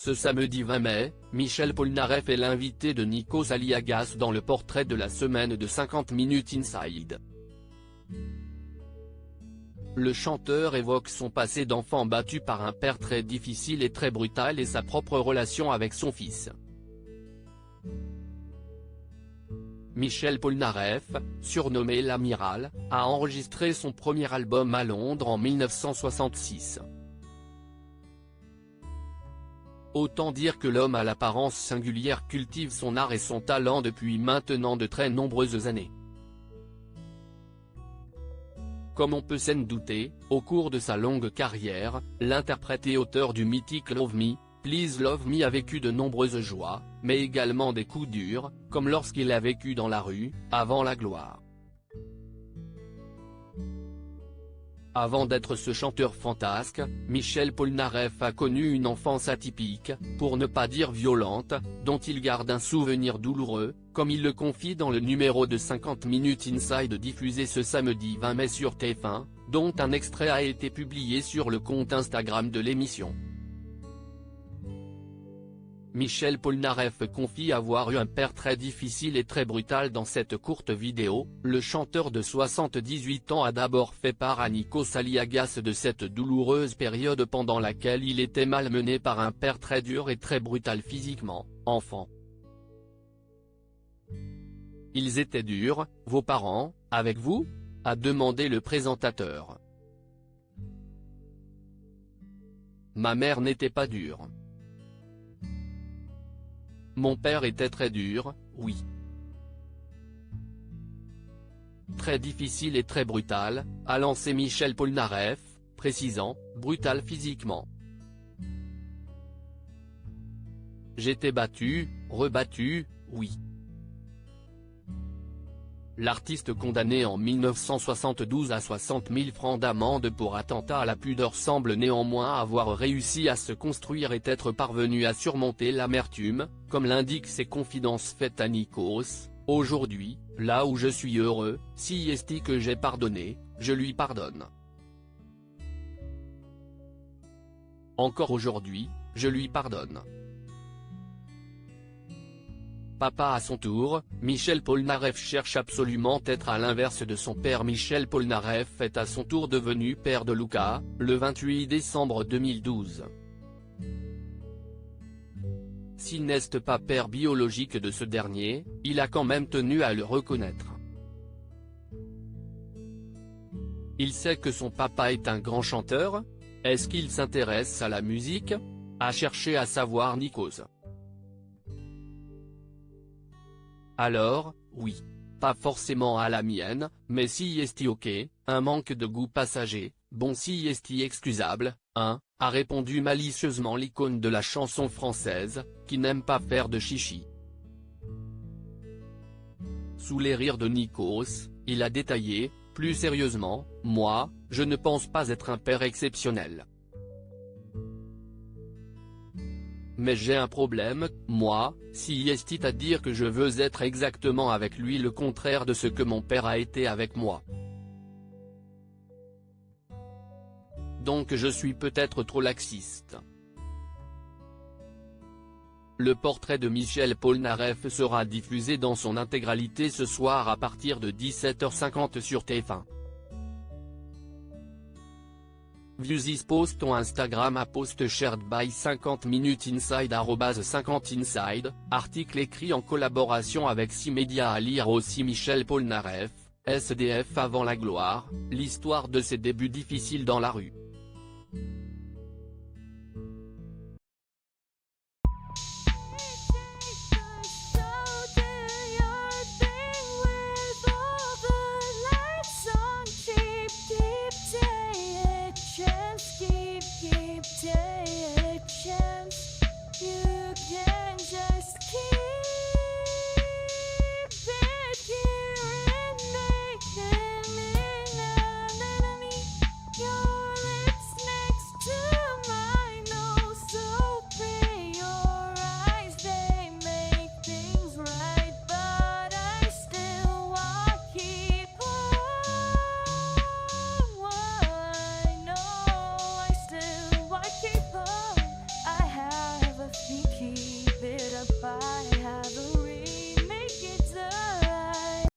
Ce samedi 20 mai, Michel Polnareff est l'invité de Nikos Aliagas dans le portrait de la semaine de 50 Minutes Inside. Le chanteur évoque son passé d'enfant battu par un père très difficile et très brutal et sa propre relation avec son fils. Michel Polnareff, surnommé l'Amiral, a enregistré son premier album à Londres en 1966. Autant dire que l'homme à l'apparence singulière cultive son art et son talent depuis maintenant de très nombreuses années. Comme on peut s'en douter, au cours de sa longue carrière, l'interprète et auteur du mythique Love Me, Please Love Me a vécu de nombreuses joies, mais également des coups durs, comme lorsqu'il a vécu dans la rue, avant la gloire. Avant d'être ce chanteur fantasque, Michel Polnareff a connu une enfance atypique, pour ne pas dire violente, dont il garde un souvenir douloureux, comme il le confie dans le numéro de 50 Minutes Inside diffusé ce samedi 20 mai sur TF1, dont un extrait a été publié sur le compte Instagram de l'émission. Michel Polnareff confie avoir eu un père très difficile et très brutal. Dans cette courte vidéo, le chanteur de 78 ans a d'abord fait part à Nikos Aliagas de cette douloureuse période pendant laquelle il était malmené par un père très dur et très brutal physiquement, enfant. Ils étaient durs, vos parents, avec vous ? A demandé le présentateur. Ma mère n'était pas dure. Mon père était très dur, oui. Très difficile et très brutal, a lancé Michel Polnareff, précisant, brutal physiquement. J'étais battu, rebattu, oui. L'artiste condamné en 1972 à 60 000 francs d'amende pour attentat à la pudeur semble néanmoins avoir réussi à se construire et être parvenu à surmonter l'amertume, comme l'indiquent ses confidences faites à Nikos. Aujourd'hui, là où je suis heureux, si est-il que j'ai pardonné, je lui pardonne. Encore aujourd'hui, je lui pardonne. Papa à son tour, Michel Polnareff cherche absolument être à l'inverse de son père. Michel Polnareff est à son tour devenu père de Luca, le 28 décembre 2012. S'il n'est pas père biologique de ce dernier, il a quand même tenu à le reconnaître. Il sait que son papa est un grand chanteur ? Est-ce qu'il s'intéresse à la musique ? A cherché à savoir Nikos. Alors, oui. Pas forcément à la mienne, mais si est ok, un manque de goût passager, bon si est excusable, hein, a répondu malicieusement l'icône de la chanson française, qui n'aime pas faire de chichi. Sous les rires de Nikos, il a détaillé, plus sérieusement, moi, je ne pense pas être un père exceptionnel. Mais j'ai un problème, moi, si est à dire que je veux être exactement avec lui le contraire de ce que mon père a été avec moi. Donc je suis peut-être trop laxiste. Le portrait de Michel Polnareff sera diffusé dans son intégralité ce soir à partir de 17h50 sur TF1. View this post on Instagram à post shared by 50 Minutes Inside @50inside, article écrit en collaboration avec 6 médias. À lire aussi Michel Polnareff, SDF avant la gloire, l'histoire de ses débuts difficiles dans la rue.